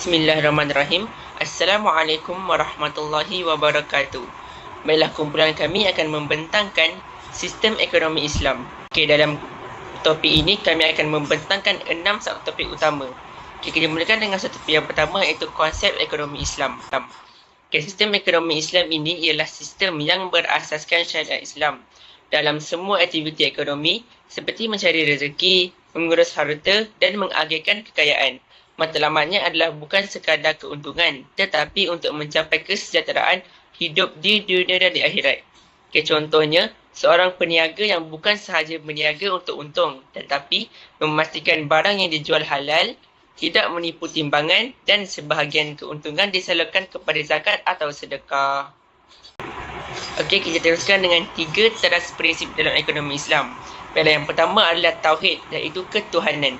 Bismillahirrahmanirrahim. Assalamualaikum warahmatullahi wabarakatuh. Baiklah, kumpulan kami akan membentangkan sistem ekonomi Islam. Dalam topik ini kami akan membentangkan 6 subtopik utama. Kita dimulakan dengan subtopik yang pertama, iaitu konsep ekonomi Islam. Sistem ekonomi Islam ini ialah sistem yang berasaskan syariat Islam dalam semua aktiviti ekonomi seperti mencari rezeki, mengurus harta dan mengagihkan kekayaan. Matlamatnya adalah bukan sekadar keuntungan, tetapi untuk mencapai kesejahteraan hidup di dunia dan di akhirat. Contohnya, seorang peniaga yang bukan sahaja berniaga untuk untung, tetapi memastikan barang yang dijual halal, tidak menipu timbangan dan sebahagian keuntungan disalurkan kepada zakat atau sedekah. Kita teruskan dengan 3 teras prinsip dalam ekonomi Islam. Yang pertama adalah tauhid, iaitu ketuhanan.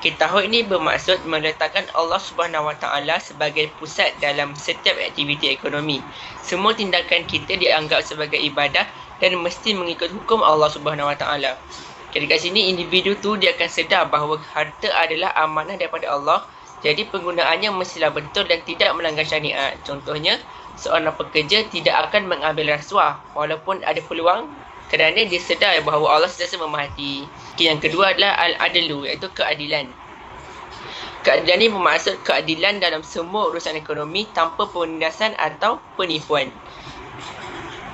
Tauhid ini bermaksud meletakkan Allah Subhanahu Wa Taala sebagai pusat dalam setiap aktiviti ekonomi. Semua tindakan kita dianggap sebagai ibadah dan mesti mengikut hukum Allah Subhanahu Wa Taala. Dekat sini individu tu dia akan sedar bahawa harta adalah amanah daripada Allah. Jadi penggunaannya mestilah betul dan tidak melanggar syariat. Contohnya, seorang pekerja tidak akan mengambil rasuah walaupun ada peluang, kerana dia sedar bahawa Allah sentiasa memerhati. Yang kedua adalah al-adlu, iaitu keadilan. Keadilan ini bermaksud keadilan dalam semua urusan ekonomi tanpa penindasan atau penipuan.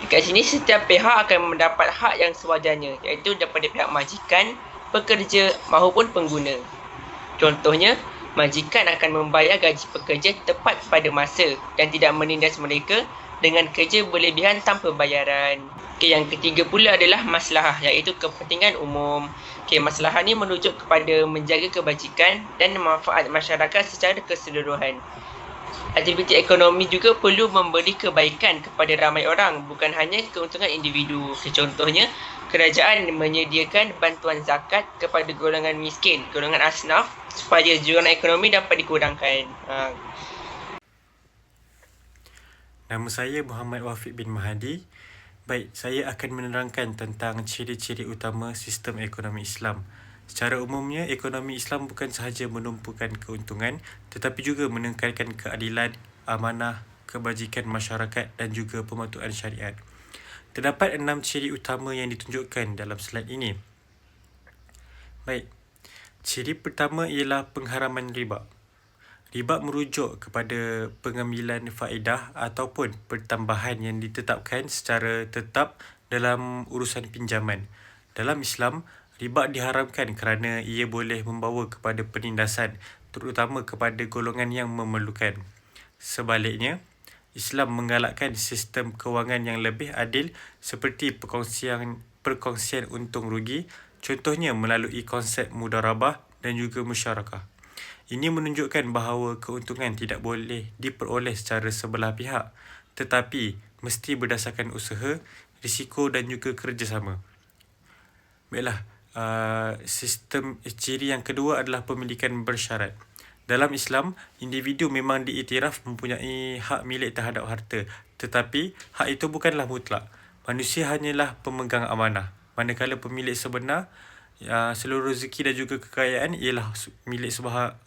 Dekat sini setiap pihak akan mendapat hak yang sewajarnya, iaitu daripada pihak majikan, pekerja maupun pengguna. Contohnya, majikan akan membayar gaji pekerja tepat pada masa dan tidak menindas mereka dengan kerja berlebihan tanpa bayaran. Yang ketiga pula adalah maslahah, iaitu kepentingan umum. Maslahah ni merujuk kepada menjaga kebajikan dan manfaat masyarakat secara keseluruhan. Aktiviti ekonomi juga perlu memberi kebaikan kepada ramai orang, bukan hanya keuntungan individu. Contohnya, kerajaan menyediakan bantuan zakat kepada golongan miskin, golongan asnaf, supaya jurang ekonomi dapat dikurangkan. Nama saya Muhammad Wafiq bin Mahadi. Baik, saya akan menerangkan tentang ciri-ciri utama sistem ekonomi Islam. Secara umumnya, ekonomi Islam bukan sahaja menumpukan keuntungan, tetapi juga menekankan keadilan, amanah, kebajikan masyarakat dan juga pematuhan syariat. Terdapat 6 ciri utama yang ditunjukkan dalam slide ini. Baik, ciri pertama ialah pengharaman riba. Riba merujuk kepada pengambilan faedah ataupun pertambahan yang ditetapkan secara tetap dalam urusan pinjaman. Dalam Islam, riba diharamkan kerana ia boleh membawa kepada penindasan, terutama kepada golongan yang memerlukan. Sebaliknya, Islam menggalakkan sistem kewangan yang lebih adil seperti perkongsian untung rugi, contohnya melalui konsep mudharabah dan juga musyarakah. Ini menunjukkan bahawa keuntungan tidak boleh diperoleh secara sebelah pihak, tetapi mesti berdasarkan usaha, risiko dan juga kerjasama. Baiklah, sistem ciri yang kedua adalah pemilikan bersyarat. Dalam Islam, individu memang diiktiraf mempunyai hak milik terhadap harta, tetapi hak itu bukanlah mutlak. Manusia hanyalah pemegang amanah, manakala pemilik sebenar seluruh rezeki dan juga kekayaan ialah milik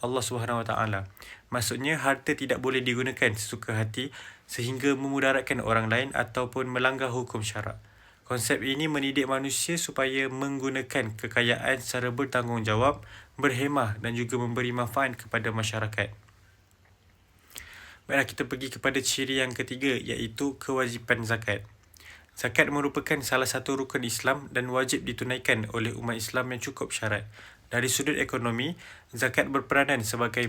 Allah Subhanahu Wa Taala. Maksudnya, harta tidak boleh digunakan sesuka hati sehingga memudaratkan orang lain ataupun melanggar hukum syarak. Konsep ini mendidik manusia supaya menggunakan kekayaan secara bertanggungjawab, berhemah dan juga memberi manfaat kepada masyarakat. Baiklah, kita pergi kepada ciri yang ketiga, iaitu kewajipan zakat. Zakat merupakan salah satu rukun Islam dan wajib ditunaikan oleh umat Islam yang cukup syarat. Dari sudut ekonomi, zakat berperanan sebagai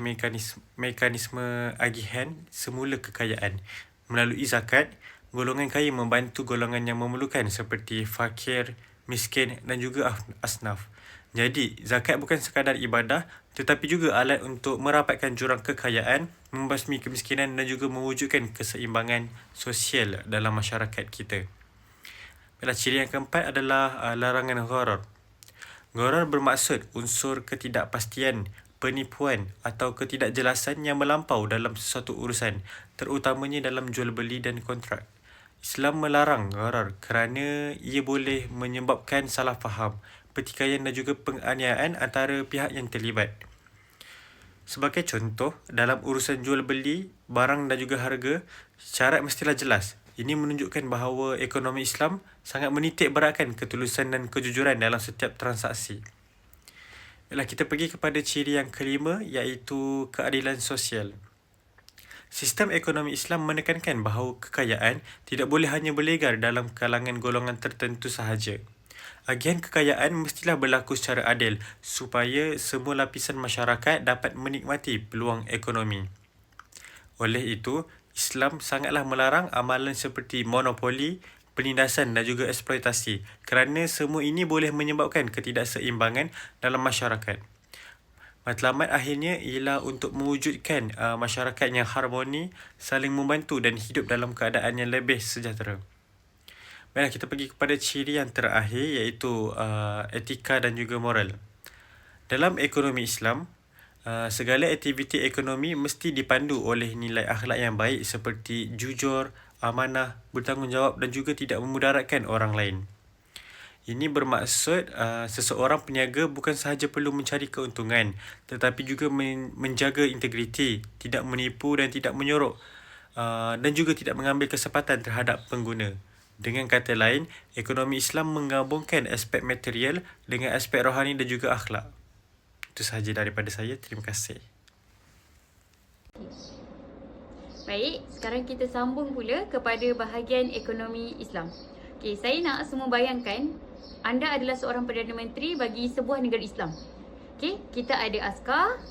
mekanisme agihan semula kekayaan. Melalui zakat, golongan kaya membantu golongan yang memerlukan seperti fakir, miskin dan juga asnaf. Jadi, zakat bukan sekadar ibadah tetapi juga alat untuk merapatkan jurang kekayaan, membasmi kemiskinan dan juga mewujudkan keseimbangan sosial dalam masyarakat kita. Ciri yang keempat adalah larangan gharar. Gharar bermaksud unsur ketidakpastian, penipuan atau ketidakjelasan yang melampau dalam sesuatu urusan, terutamanya dalam jual beli dan kontrak. Islam melarang gharar kerana ia boleh menyebabkan salah faham, pertikaian dan juga penganiayaan antara pihak yang terlibat. Sebagai contoh, dalam urusan jual beli, barang dan juga harga, syarat mestilah jelas. Ini menunjukkan bahawa ekonomi Islam sangat menitik beratkan ketulusan dan kejujuran dalam setiap transaksi. Baiklah, kita pergi kepada ciri yang kelima, iaitu keadilan sosial. Sistem ekonomi Islam menekankan bahawa kekayaan tidak boleh hanya berlegar dalam kalangan golongan tertentu sahaja. Agian kekayaan mestilah berlaku secara adil supaya semua lapisan masyarakat dapat menikmati peluang ekonomi. Oleh itu, Islam sangatlah melarang amalan seperti monopoli, penindasan dan juga eksploitasi kerana semua ini boleh menyebabkan ketidakseimbangan dalam masyarakat. Matlamat akhirnya ialah untuk mewujudkan masyarakat yang harmoni, saling membantu dan hidup dalam keadaan yang lebih sejahtera. Baiklah, kita pergi kepada ciri yang terakhir, iaitu etika dan juga moral. Dalam ekonomi Islam, segala aktiviti ekonomi mesti dipandu oleh nilai akhlak yang baik seperti jujur, amanah, bertanggungjawab dan juga tidak memudaratkan orang lain. Ini bermaksud seseorang peniaga bukan sahaja perlu mencari keuntungan tetapi juga menjaga integriti, tidak menipu dan tidak menyorok dan juga tidak mengambil kesempatan terhadap pengguna. Dengan kata lain, ekonomi Islam menggabungkan aspek material dengan aspek rohani dan juga akhlak. Itu sahaja daripada saya. Terima kasih. Baik, sekarang kita sambung pula kepada bahagian ekonomi Islam. Okey, saya nak semua bayangkan anda adalah seorang Perdana Menteri bagi sebuah negara Islam. Okey, kita ada askar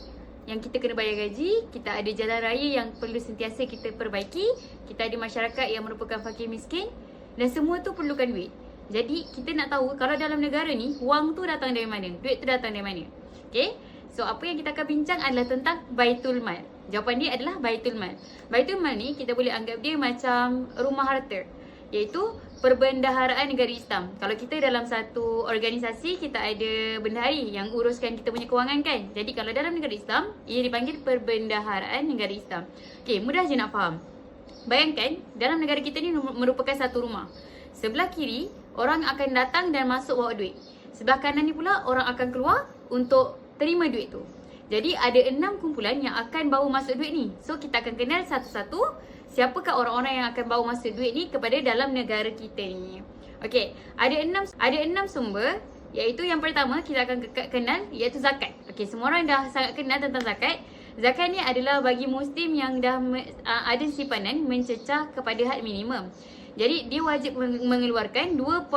yang kita kena bayar gaji, kita ada jalan raya yang perlu sentiasa kita perbaiki, kita ada masyarakat yang merupakan fakir miskin dan semua tu perlukan duit. Jadi kita nak tahu kalau dalam negara ni wang tu datang dari mana, duit tu datang dari mana. Okey, so apa yang kita akan bincang adalah tentang Baitul Mal. Jawapan dia adalah Baitul Mal. Baitul Mal ni kita boleh anggap dia macam rumah harta, iaitu perbendaharaan negara Islam. Kalau kita dalam satu organisasi, kita ada bendahari yang uruskan kita punya kewangan kan. Jadi kalau dalam negara Islam, ia dipanggil perbendaharaan negara Islam. Okey, mudah je nak faham. Bayangkan dalam negara kita ni merupakan satu rumah. Sebelah kiri orang akan datang dan masuk bawa duit. Sebelah kanan ni pula orang akan keluar untuk terima duit tu. Jadi ada 6 kumpulan yang akan bawa masuk duit ni. So kita akan kenal satu-satu siapakah orang-orang yang akan bawa masuk duit ni kepada dalam negara kita ni. Okey, ada enam sumber, iaitu yang pertama kita akan kenal iaitu zakat. Okey, semua orang dah sangat kenal tentang zakat. Zakat ni adalah bagi muslim yang dah ada simpanan mencecah kepada had minimum. Jadi dia wajib mengeluarkan 2.5%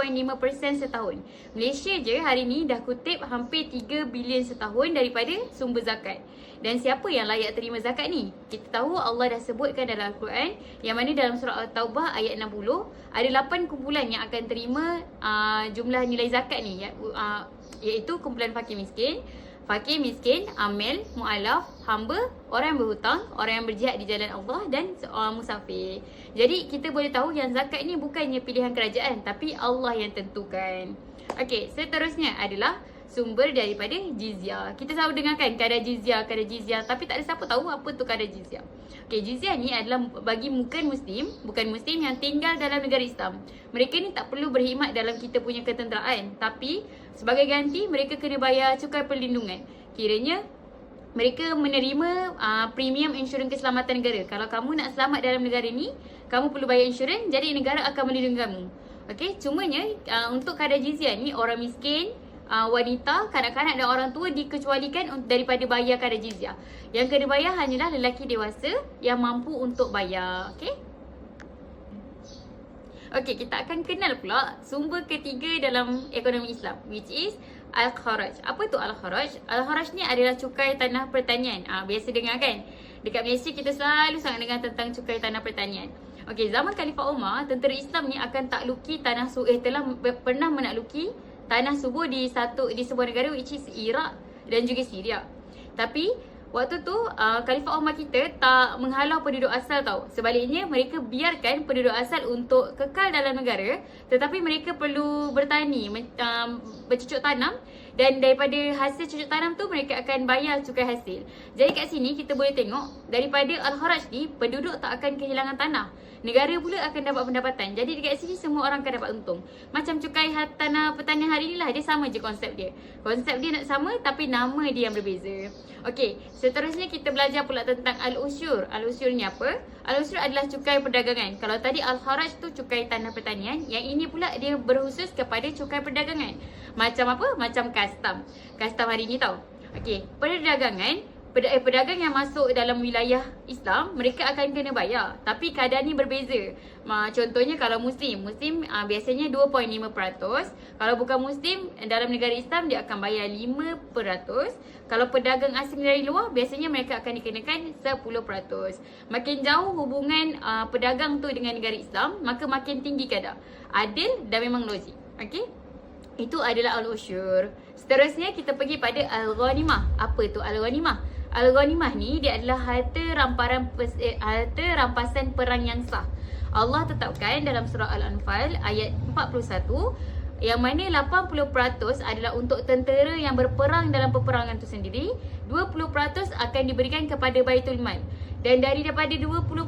setahun. Malaysia je hari ni dah kutip hampir 3 bilion setahun daripada sumber zakat. Dan siapa yang layak terima zakat ni? Kita tahu Allah dah sebutkan dalam Al-Quran, yang mana dalam surah At-Taubah ayat 60 ada 8 kumpulan yang akan terima jumlah nilai zakat ni, iaitu kumpulan fakir miskin, amil, mu'alaf, hamba, orang yang berhutang, orang yang berjihad di jalan Allah dan musafir. Jadi kita boleh tahu yang zakat ni bukannya pilihan kerajaan tapi Allah yang tentukan. Okey, seterusnya adalah sumber daripada jizyah. Kita selalu dengarkan kadar jizyah, tapi tak ada siapa tahu apa tu kadar jizyah. Okey, jizyah ni adalah bagi bukan muslim yang tinggal dalam negara Islam. Mereka ni tak perlu berkhidmat dalam kita punya ketenteraan, tapi sebagai ganti mereka kena bayar cukai perlindungan. Kiranya mereka menerima premium insurans keselamatan negara. Kalau kamu nak selamat dalam negara ni, kamu perlu bayar insurans, jadi negara akan melindungi kamu. Okey, cumanya untuk kadar jizyah ni orang miskin, wanita, kanak-kanak dan orang tua dikecualikan daripada bayar kadar jizyah. Yang kena bayar hanyalah lelaki dewasa yang mampu untuk bayar. Okey. Okey, kita akan kenal pula sumber ketiga dalam ekonomi Islam, which is Al-Kharaj. Apa tu Al-Kharaj? Al-Kharaj ni adalah cukai tanah pertanian. Biasa dengar kan? Dekat Malaysia kita selalu sangat dengar tentang cukai tanah pertanian. Okey, zaman Khalifah Umar, tentera Islam ni akan takluki tanah pernah menakluki tanah subur di sebuah negara, which is Iraq dan juga Syria. Tapi waktu tu Khalifah Umar kita tak menghalau penduduk asal tau. Sebaliknya mereka biarkan penduduk asal untuk kekal dalam negara, tetapi mereka perlu bertani, bercucuk tanam, dan daripada hasil cucuk tanam tu mereka akan bayar cukai hasil. Jadi kat sini kita boleh tengok daripada Al-Kharaj ni penduduk tak akan kehilangan tanah. negara pula akan dapat pendapatan. Jadi dekat sini semua orang akan dapat untung. Macam cukai tanah pertanian hari ni lah, dia sama je konsep dia. Konsep dia nak sama tapi nama dia yang berbeza. Okey, seterusnya kita belajar pula tentang al-usyur. Al-usyur ni apa? Al-usyur adalah cukai perdagangan. Kalau tadi al-kharaj tu cukai tanah pertanian, yang ini pula dia berkhusus kepada cukai perdagangan. Macam apa? Macam custom. Custom hari ni tau. Okey, perdagangan, pedagang yang masuk dalam wilayah Islam, mereka akan kena bayar. Tapi keadaan ni berbeza. Contohnya kalau Muslim biasanya 2.5%. Kalau bukan Muslim, dalam negara Islam dia akan bayar 5%. Kalau pedagang asing dari luar, biasanya mereka akan dikenakan 10%. Makin jauh hubungan pedagang tu dengan negara Islam, maka makin tinggi kadar. Adil dan memang logik. Okey? Itu adalah al-usyur. Seterusnya kita pergi pada al-ghanimah. Apa tu al-ghanimah? Al-ghanimah ni dia adalah harta rampasan perang yang sah. Allah tetapkan dalam surah Al-Anfal ayat 41 yang mana 80% adalah untuk tentera yang berperang dalam peperangan itu sendiri, 20% akan diberikan kepada Baitul Mal. Dan daripada 20%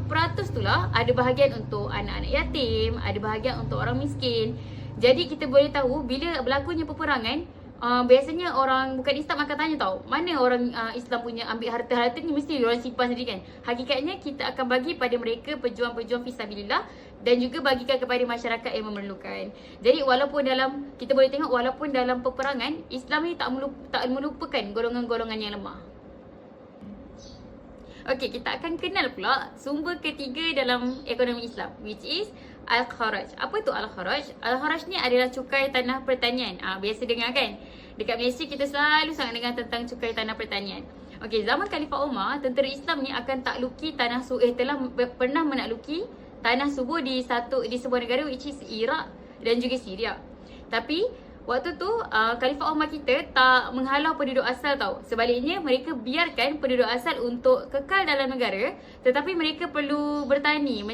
itulah ada bahagian untuk anak-anak yatim, ada bahagian untuk orang miskin. Jadi kita boleh tahu bila berlakunya peperangan, biasanya orang bukan Islam akan tanya tau, mana orang Islam punya ambil harta-harta ni, mesti orang simpan sendiri kan. Hakikatnya kita akan bagi pada mereka pejuang-pejuang fisabilillah dan juga bagikan kepada masyarakat yang memerlukan. Jadi walaupun kita boleh tengok walaupun dalam peperangan, Islam ni tak melupakan golongan-golongan yang lemah. Okey, kita akan kenal pula sumber ketiga dalam ekonomi Islam, which is al-kharaj. Apa tu al-kharaj? Al-kharaj ni adalah cukai tanah pertanian. Biasa dengar kan? Dekat Malaysia kita selalu sangat dengar tentang cukai tanah pertanian. Okey, zaman Khalifah Umar, tentera Islam ni akan takluki tanah pernah menakluki tanah subur di sebuah negara, which is Iraq dan juga Syria. Tapi waktu tu Khalifah Umar kita tak menghalau penduduk asal tau. Sebaliknya mereka biarkan penduduk asal untuk kekal dalam negara, tetapi mereka perlu bertani,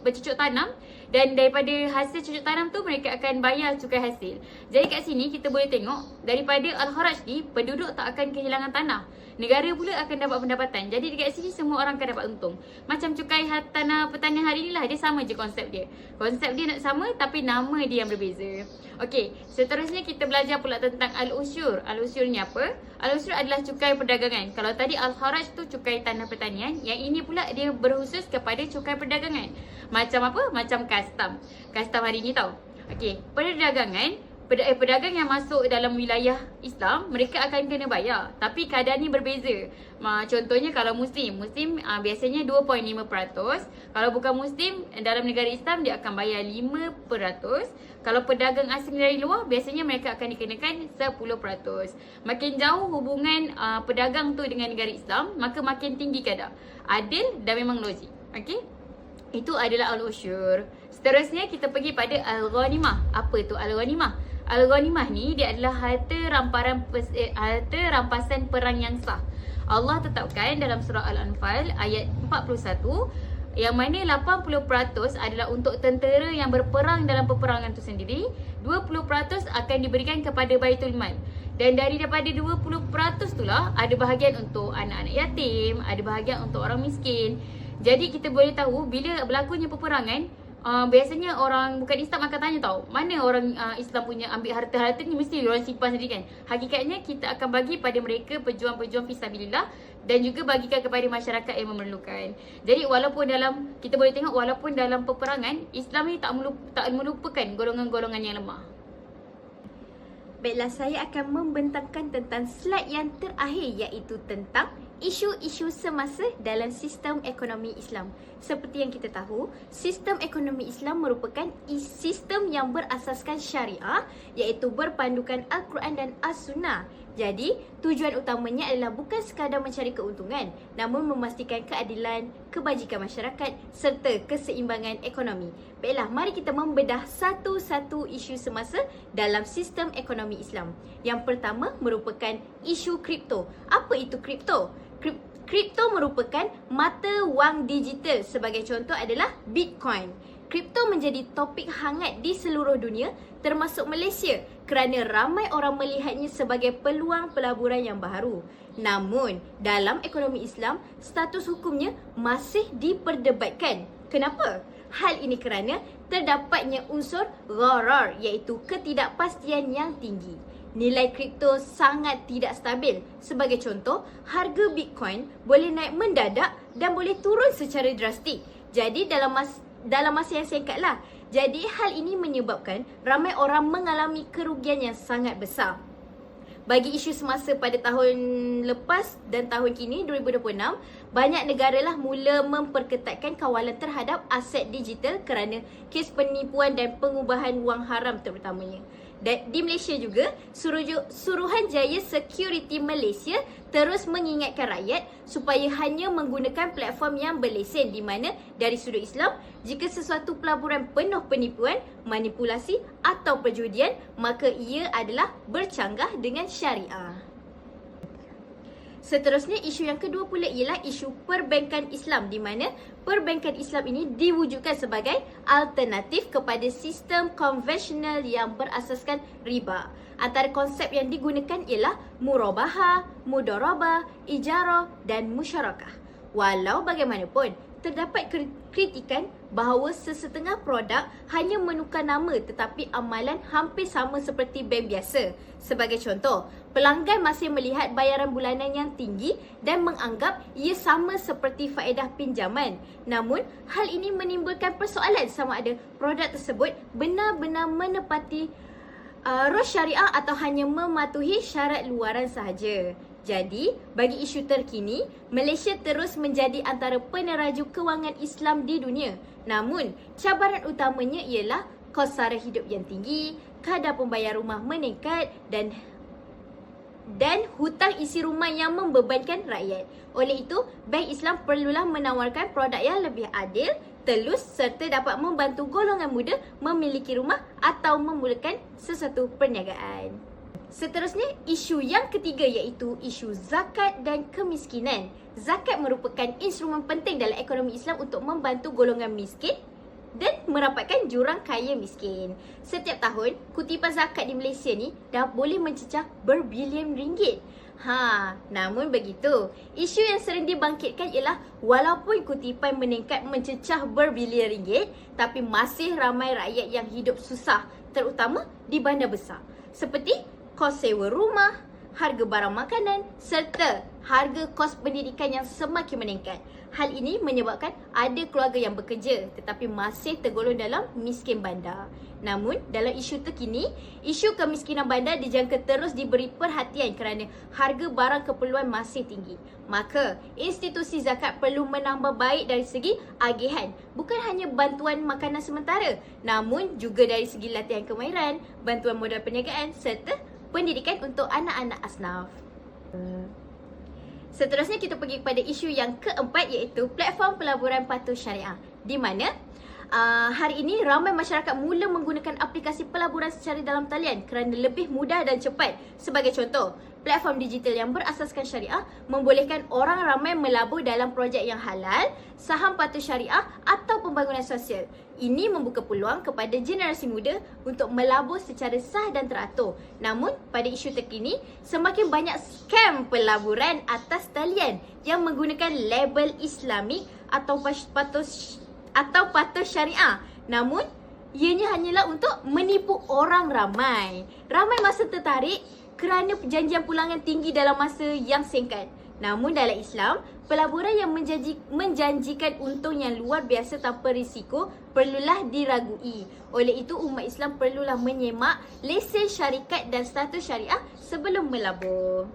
bercucuk tanam, dan daripada hasil cucuk tanam tu mereka akan bayar cukai hasil. Jadi kat sini kita boleh tengok daripada al-kharaj ni, penduduk tak akan kehilangan tanah, negara pula akan dapat pendapatan. Jadi dekat sini semua orang akan dapat untung. Macam cukai tanah pertanian hari ni lah, dia sama je konsep dia. Konsep dia nak sama tapi nama dia yang berbeza. Okey, seterusnya kita belajar pula tentang al-usyur. Al-usyur ni apa? Al-usyur adalah cukai perdagangan. Kalau tadi al-kharaj tu cukai tanah pertanian, yang ini pula dia berkhusus kepada cukai perdagangan. Macam apa? Macam custom. Custom hari ni tau. Okey, perdagangan, pedagang yang masuk dalam wilayah Islam, mereka akan kena bayar. Tapi keadaan ni berbeza. Contohnya kalau Muslim biasanya 2.5%. Kalau bukan Muslim, dalam negara Islam dia akan bayar 5%. Kalau pedagang asing dari luar, biasanya mereka akan dikenakan 10%. Makin jauh hubungan pedagang tu dengan negara Islam, maka makin tinggi kadar. Adil dan memang logik. Okey? Itu adalah al-usyur. Seterusnya kita pergi pada al-ghanimah. Apa tu al-ghanimah? Al-ghanimah ni dia adalah harta rampasan perang yang sah. Allah tetapkan dalam surah Al-Anfal ayat 41 yang mana 80% adalah untuk tentera yang berperang dalam peperangan itu sendiri, 20% akan diberikan kepada Baitul Mal. Dan daripada 20% itulah ada bahagian untuk anak-anak yatim, ada bahagian untuk orang miskin. Jadi kita boleh tahu bila berlakunya peperangan, biasanya orang bukan Islam akan tanya tau, mana orang Islam punya ambil harta-harta ni, mesti orang simpan sendiri kan. Hakikatnya kita akan bagi pada mereka pejuang-pejuang fisabilillah dan juga bagikan kepada masyarakat yang memerlukan. Jadi kita boleh tengok walaupun dalam peperangan, Islam ni tak melupakan golongan-golongan yang lemah. Baiklah, saya akan membentangkan tentang slide yang terakhir, iaitu tentang isu-isu semasa dalam sistem ekonomi Islam. Seperti yang kita tahu, sistem ekonomi Islam merupakan sistem yang berasaskan syariah, iaitu berpandukan Al-Quran dan As-Sunnah. Jadi, tujuan utamanya adalah bukan sekadar mencari keuntungan, namun memastikan keadilan, kebajikan masyarakat serta keseimbangan ekonomi. Baiklah, mari kita membedah satu-satu isu semasa dalam sistem ekonomi Islam. Yang pertama merupakan isu kripto. Apa itu kripto? Kripto merupakan mata wang digital. Sebagai contoh adalah Bitcoin. Kripto menjadi topik hangat di seluruh dunia, termasuk Malaysia, kerana ramai orang melihatnya sebagai peluang pelaburan yang baharu. Namun, dalam ekonomi Islam, status hukumnya masih diperdebatkan. Kenapa? Hal ini kerana terdapatnya unsur gharar, iaitu ketidakpastian yang tinggi. Nilai kripto sangat tidak stabil. Sebagai contoh, harga Bitcoin boleh naik mendadak dan boleh turun secara drastik. Jadi dalam masa yang singkatlah. Jadi hal ini menyebabkan ramai orang mengalami kerugian yang sangat besar. Bagi isu semasa pada tahun lepas dan tahun kini 2026, banyak negara lah mula memperketatkan kawalan terhadap aset digital kerana kes penipuan dan pengubahan wang haram terutamanya. Dan di Malaysia juga, Suruhanjaya Security Malaysia terus mengingatkan rakyat supaya hanya menggunakan platform yang berlesen, di mana dari sudut Islam, jika sesuatu pelaburan penuh penipuan, manipulasi atau perjudian, maka ia adalah bercanggah dengan syariah. Seterusnya, isu yang kedua pula ialah isu perbankan Islam, di mana perbankan Islam ini diwujudkan sebagai alternatif kepada sistem konvensional yang berasaskan riba. Antara konsep yang digunakan ialah murabahah, mudharabah, ijarah dan musyarakah. Walau bagaimanapun, terdapat kritikan bahawa sesetengah produk hanya menukar nama tetapi amalan hampir sama seperti bank biasa. Sebagai contoh, pelanggan masih melihat bayaran bulanan yang tinggi dan menganggap ia sama seperti faedah pinjaman. Namun, hal ini menimbulkan persoalan sama ada produk tersebut benar-benar menepati rus syariah atau hanya mematuhi syarat luaran sahaja. Jadi, bagi isu terkini, Malaysia terus menjadi antara peneraju kewangan Islam di dunia. Namun, cabaran utamanya ialah kos sara hidup yang tinggi, kadar pembayar rumah meningkat dan hutang isi rumah yang membebankan rakyat. Oleh itu, Bank Islam perlulah menawarkan produk yang lebih adil, telus serta dapat membantu golongan muda memiliki rumah atau memulakan sesuatu perniagaan. Seterusnya, isu yang ketiga iaitu isu zakat dan kemiskinan. Zakat merupakan instrumen penting dalam ekonomi Islam untuk membantu golongan miskin dan merapatkan jurang kaya miskin. Setiap tahun, kutipan zakat di Malaysia ni dah boleh mencecah berbilion ringgit. Namun begitu, isu yang sering dibangkitkan ialah walaupun kutipan meningkat mencecah berbilion ringgit, tapi masih ramai rakyat yang hidup susah, terutama di bandar besar. Seperti kos sewa rumah, harga barang makanan serta harga kos pendidikan yang semakin meningkat. Hal ini menyebabkan ada keluarga yang bekerja tetapi masih tergolong dalam miskin bandar. Namun, dalam isu terkini, isu kemiskinan bandar dijangka terus diberi perhatian kerana harga barang keperluan masih tinggi. Maka, institusi zakat perlu menambah baik dari segi agihan, bukan hanya bantuan makanan sementara, namun juga dari segi latihan kemahiran, bantuan modal perniagaan serta pendidikan untuk anak-anak asnaf. Seterusnya kita pergi kepada isu yang keempat iaitu platform pelaburan patuh syariah, di mana hari ini ramai masyarakat mula menggunakan aplikasi pelaburan secara dalam talian kerana lebih mudah dan cepat. Sebagai contoh, platform digital yang berasaskan syariah membolehkan orang ramai melabur dalam projek yang halal, saham patuh syariah atau pembangunan sosial. Ini membuka peluang kepada generasi muda untuk melabur secara sah dan teratur. Namun, pada isu terkini, semakin banyak skam pelaburan atas talian yang menggunakan label Islamik atau patuh syariah. Namun, ianya hanyalah untuk menipu orang ramai. Ramai masa tertarik kerana perjanjian pulangan tinggi dalam masa yang singkat. Namun dalam Islam, pelaburan yang menjanjikan untung yang luar biasa tanpa risiko perlulah diragui. Oleh itu, umat Islam perlulah menyemak lesen syarikat dan status syariah sebelum melabur.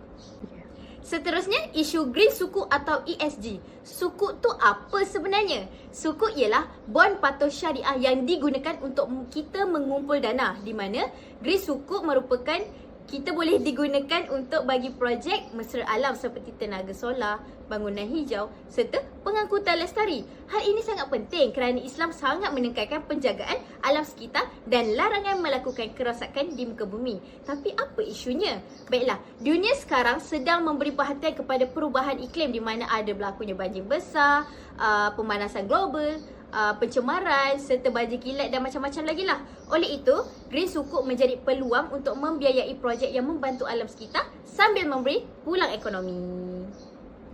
Seterusnya, isu Green Sukuk atau ESG. Sukuk tu apa sebenarnya? Sukuk ialah bond patuh syariah yang digunakan untuk kita mengumpul dana, di mana Green Sukuk merupakan kita boleh digunakan untuk bagi projek mesra alam seperti tenaga solar, bangunan hijau serta pengangkutan lestari. Hal ini sangat penting kerana Islam sangat menekankan penjagaan alam sekitar dan larangan melakukan kerosakan di muka bumi. Tapi apa isunya? Baiklah, dunia sekarang sedang memberi perhatian kepada perubahan iklim di mana ada berlakunya banjir besar, pemanasan global, pencemaran serta banjir kilat dan macam-macam lagi lah. Oleh itu, Green Sukuk menjadi peluang untuk membiayai projek yang membantu alam sekitar sambil memberi pulang ekonomi.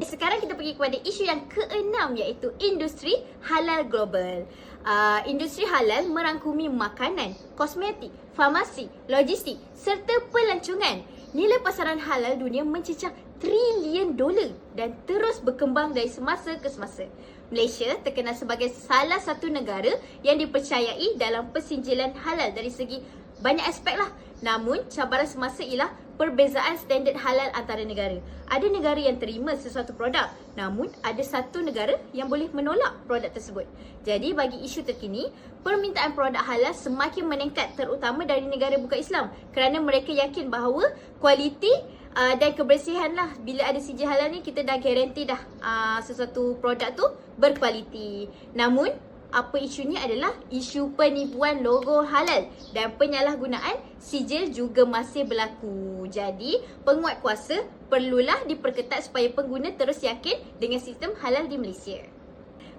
Sekarang kita pergi kepada isu yang keenam, iaitu industri halal global. Industri halal merangkumi makanan, kosmetik, farmasi, logistik serta pelancongan. Nilai pasaran halal dunia mencecah trilion dolar dan terus berkembang dari semasa ke semasa. Malaysia terkenal sebagai salah satu negara yang dipercayai dalam persinjilan halal dari segi banyak aspek lah. Namun, cabaran semasa ialah perbezaan standard halal antara negara. Ada negara yang terima sesuatu produk, namun ada satu negara yang boleh menolak produk tersebut. Jadi, bagi isu terkini, permintaan produk halal semakin meningkat terutama dari negara bukan Islam kerana mereka yakin bahawa kualiti dan kebersihan lah. Bila ada sijil halal ni, kita dah garanti dah sesuatu produk tu berkualiti. Namun, apa isunya adalah isu penipuan logo halal dan penyalahgunaan sijil juga masih berlaku. Jadi, penguat kuasa perlulah diperketat supaya pengguna terus yakin dengan sistem halal di Malaysia.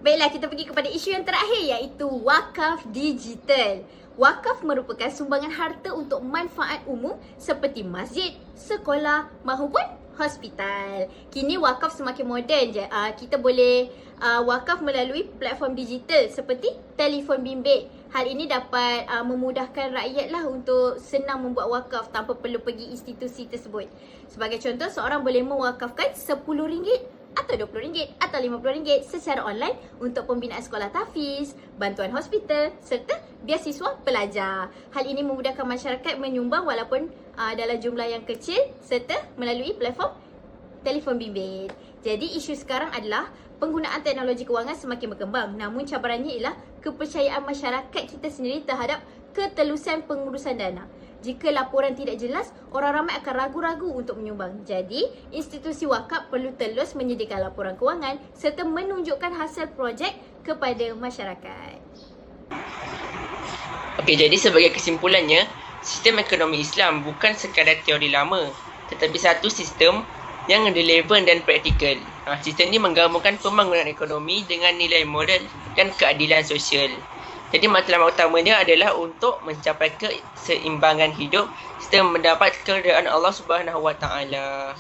Baiklah, kita pergi kepada isu yang terakhir, iaitu wakaf digital. Wakaf merupakan sumbangan harta untuk manfaat umum seperti masjid, sekolah maupun hospital. Kini wakaf semakin moden je. Kita boleh wakaf melalui platform digital seperti telefon bimbit. Hal ini dapat memudahkan rakyat lah untuk senang membuat wakaf tanpa perlu pergi institusi tersebut. Sebagai contoh, seorang boleh mewakafkan RM10 atau RM20 atau RM50 secara online untuk pembinaan sekolah tahfiz, bantuan hospital serta beasiswa pelajar. Hal ini memudahkan masyarakat menyumbang walaupun dalam jumlah yang kecil serta melalui platform telefon bimbit. Jadi isu sekarang adalah penggunaan teknologi kewangan semakin berkembang, namun cabarannya ialah kepercayaan masyarakat kita sendiri terhadap ketelusan pengurusan dana. Jika laporan tidak jelas, orang ramai akan ragu-ragu untuk menyumbang. Jadi, institusi wakaf perlu telus menyediakan laporan kewangan serta menunjukkan hasil projek kepada masyarakat. Okey, jadi sebagai kesimpulannya, sistem ekonomi Islam bukan sekadar teori lama, tetapi satu sistem yang relevan dan praktikal. Sistem ini menggabungkan pembangunan ekonomi dengan nilai moral dan keadilan sosial. Jadi matlamat utamanya adalah untuk mencapai keseimbangan hidup serta mendapat keredaan Allah Subhanahu Wa Taala.